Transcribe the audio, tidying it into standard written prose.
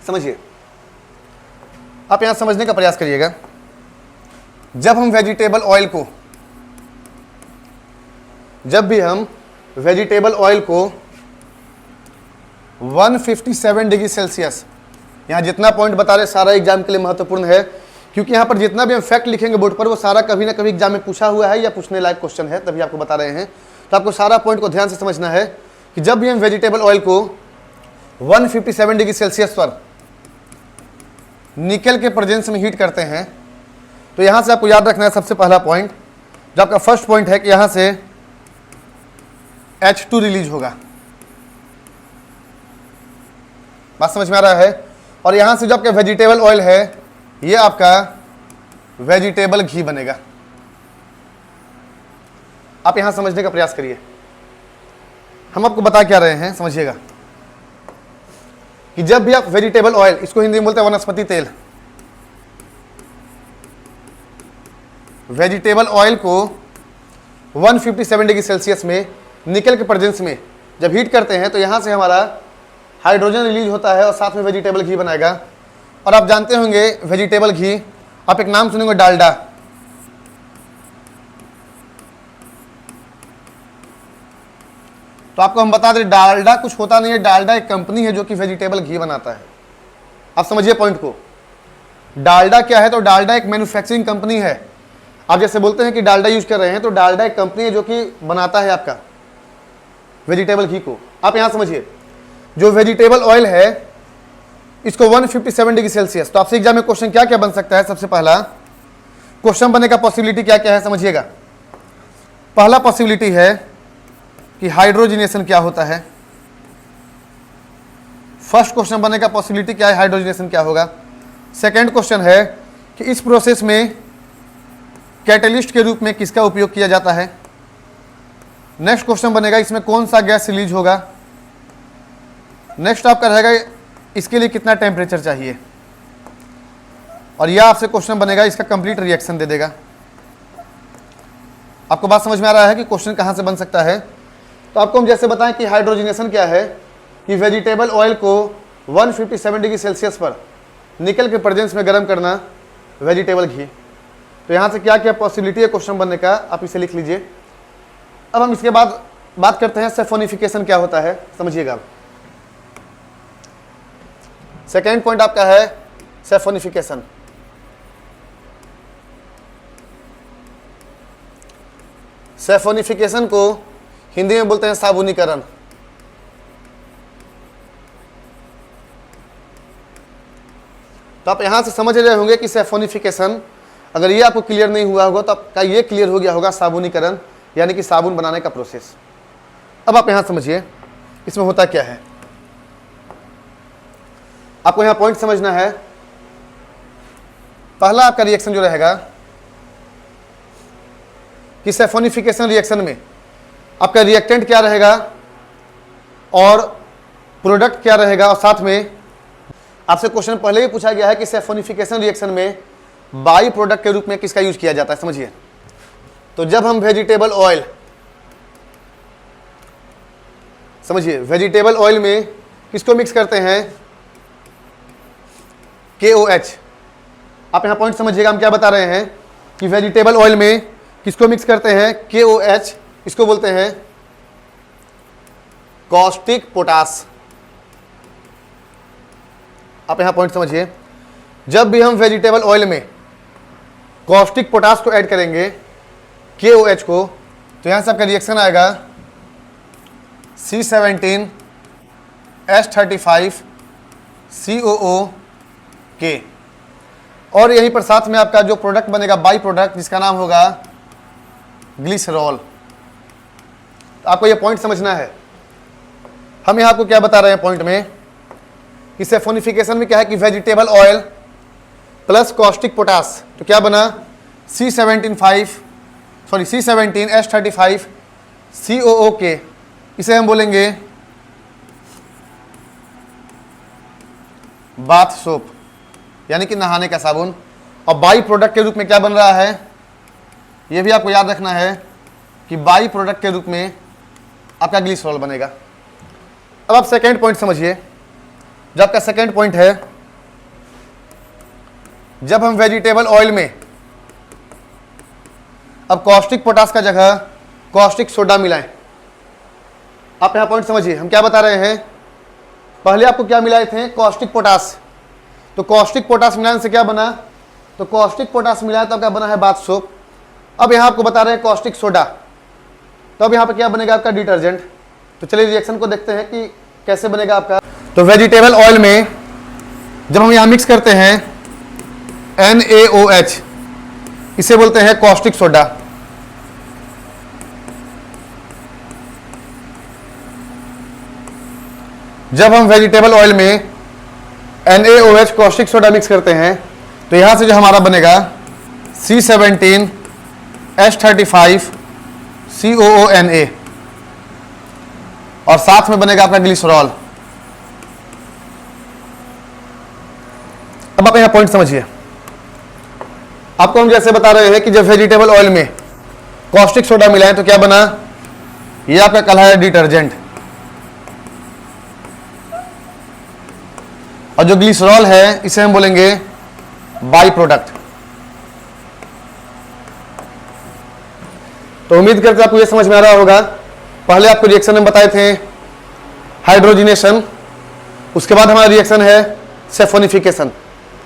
समझिए, आप यहां समझने का प्रयास करिएगा। जब भी हम वेजिटेबल ऑयल को 157 डिग्री सेल्सियस, यहाँ जितना पॉइंट बता रहे सारा एग्जाम के लिए महत्वपूर्ण है, क्योंकि यहाँ पर जितना भी हम फैक्ट लिखेंगे बोर्ड पर वो सारा कभी ना कभी एग्जाम में पूछा हुआ है या पूछने लायक क्वेश्चन है, तभी आपको बता रहे हैं। तो आपको सारा पॉइंट को ध्यान से समझना है कि जब भी हम वेजिटेबल ऑयल को 157 डिग्री सेल्सियस पर निकल के प्रेजेंस में हीट करते हैं, तो यहाँ से आपको याद रखना है सबसे पहला पॉइंट, जो आपका फर्स्ट पॉइंट है कि यहाँ से H2 रिलीज होगा। बात समझ में आ रहा है? और यहाँ से जो आपका वेजिटेबल ऑयल है ये आपका वेजिटेबल घी बनेगा। आप यहां समझने का प्रयास करिए, हम आपको बता क्या रहे हैं, समझिएगा कि जब भी आप वेजिटेबल ऑयल, इसको हिंदी में बोलते हैं वनस्पति तेल, वेजिटेबल ऑयल को 157 डिग्री सेल्सियस में निकल के प्रेजेंस में जब हीट करते हैं तो यहां से हमारा हाइड्रोजन रिलीज होता है और साथ में वेजिटेबल घी बनाएगा। और आप जानते होंगे वेजिटेबल घी, आप एक नाम सुनेंगे डालडा। तो आपको हम बता दें डालडा कुछ होता नहीं है, डालडा एक कंपनी है जो कि वेजिटेबल घी बनाता है। आप समझिए पॉइंट को, डालडा क्या है? तो डालडा एक मैन्युफैक्चरिंग कंपनी है। आप जैसे बोलते हैं कि डालडा यूज कर रहे हैं, तो डालडा एक कंपनी है जो कि बनाता है आपका वेजिटेबल घी को। आप यहां समझिए, जो वेजिटेबल ऑयल है इसको 157 डिग्री सेल्सियस, तो आपसे एग्जाम में क्वेश्चन क्या क्या बन सकता है? सबसे पहला क्वेश्चन बनने का पॉसिबिलिटी क्या क्या है, समझिएगा। पहला पॉसिबिलिटी है कि हाइड्रोजनेशन क्या होता है। फर्स्ट क्वेश्चन बनने का पॉसिबिलिटी क्या है, हाइड्रोजनेशन क्या होगा। सेकंड क्वेश्चन है कि इस प्रोसेस में कैटलिस्ट के रूप में किसका उपयोग किया जाता है। नेक्स्ट क्वेश्चन बनेगा इसमें कौन सा गैस रिलीज होगा। नेक्स्ट आपका रहेगा इसके लिए कितना टेम्परेचर चाहिए, और यह आपसे क्वेश्चन बनेगा इसका कंप्लीट रिएक्शन दे देगा। आपको बात समझ में आ रहा है कि क्वेश्चन कहां से बन सकता है? तो आपको हम जैसे बताएं कि हाइड्रोजनेशन क्या है, कि वेजिटेबल ऑयल को 157 डिग्री सेल्सियस पर निकल के प्रेजेंस में गर्म करना, वेजिटेबल घी। तो यहां से क्या क्या पॉसिबिलिटी है क्वेश्चन बनने का, आप इसे लिख लीजिए। अब हम इसके बाद बात करते हैं सैफोनिफिकेशन क्या होता है, समझिएगा। सेकेंड पॉइंट आपका है सैफोनिफिकेशन। सैफोनिफिकेशन को हिंदी में बोलते हैं साबुनीकरण। तो आप यहां से समझ रहे होंगे कि सैफोनिफिकेशन, अगर ये आपको क्लियर नहीं हुआ होगा तो आपका ये क्लियर हो गया होगा साबुनीकरण, यानी कि साबुन बनाने का प्रोसेस। अब आप यहां समझिए इसमें होता क्या है, आपको यहां पॉइंट समझना है। पहला आपका रिएक्शन जो रहेगा कि सैफोनिफिकेशन रिएक्शन में आपका रिएक्टेंट क्या रहेगा और प्रोडक्ट क्या रहेगा, और साथ में आपसे क्वेश्चन पहले ही पूछा गया है कि सैफोनिफिकेशन रिएक्शन में बाई प्रोडक्ट के रूप में किसका यूज किया जाता है, समझिए। तो जब हम वेजिटेबल ऑयल, समझिए वेजिटेबल ऑयल में किसको मिक्स करते हैं, KOH। आप यहां पॉइंट समझिएगा, हम क्या बता रहे हैं कि वेजिटेबल ऑयल में किसको मिक्स करते हैं, KOH। इसको बोलते हैं कॉस्टिक पोटास। आप यहां पॉइंट समझिए, जब भी हम वेजिटेबल ऑयल में कॉस्टिक पोटास को ऐड करेंगे, KOH को, तो यहां से आपका रिएक्शन आएगा C17H35 COO, और यहीं पर साथ में आपका जो प्रोडक्ट बनेगा बाई प्रोडक्ट, जिसका नाम होगा ग्लिसरॉल। तो आपको ये पॉइंट समझना है। हम यहां आपको क्या बता रहे हैं पॉइंट में कि सैफोनिफिकेशन में क्या है कि vegetable oil plus caustic potash, तो क्या बना C17H35 COO, इसे हम बोलेंगे बाथ सोप, यानी कि नहाने का साबुन। और बाई प्रोडक्ट के रूप में क्या बन रहा है, यह भी आपको याद रखना है कि बाई प्रोडक्ट के रूप में आपका ग्लिसरॉल बनेगा। अब आप सेकेंड पॉइंट समझिए, जो आपका सेकेंड पॉइंट है जब हम वेजिटेबल ऑयल में अब कॉस्टिक पोटास का जगह कॉस्टिक सोडा मिलाएं, आप यहां पॉइंट समझिए, हम क्या बता रहे हैं, पहले आपको क्या मिलाए थे, कॉस्टिक पोटास, तो कॉस्टिक पोटास मिलाने से क्या बना, तो कॉस्टिक पोटास मिलाया तो क्या बना है, बाथ सोप। अब यहां आपको बता रहे हैं कॉस्टिक सोडा, तो अब यहां पे क्या बनेगा आपका, डिटर्जेंट। तो चलिए रिएक्शन को देखते हैं कि कैसे बनेगा आपका। तो वेजिटेबल ऑयल में जब हम यहां मिक्स करते हैं NaOH, इसे बोलते हैं कॉस्टिक सोडा। जब हम वेजिटेबल ऑयल में NaOH कॉस्टिक सोडा मिक्स करते हैं तो यहां से जो हमारा बनेगा C17H35COONA और साथ में बनेगा आपका ग्लिसरॉल। अब आप यहां पॉइंट समझिए, आपको हम जैसे बता रहे हैं कि जब वेजिटेबल ऑयल में कॉस्टिक सोडा मिलाएं तो क्या बना, ये आपका कहलाया डिटर्जेंट, और जो ग्लिसरॉल है इसे हम बोलेंगे बाई प्रोडक्ट। तो उम्मीद करते हैं आपको ये समझ में आ रहा होगा। पहले आपको रिएक्शन हम बताए थे हाइड्रोजिनेशन, उसके बाद हमारा रिएक्शन है सेफोनिफिकेशन।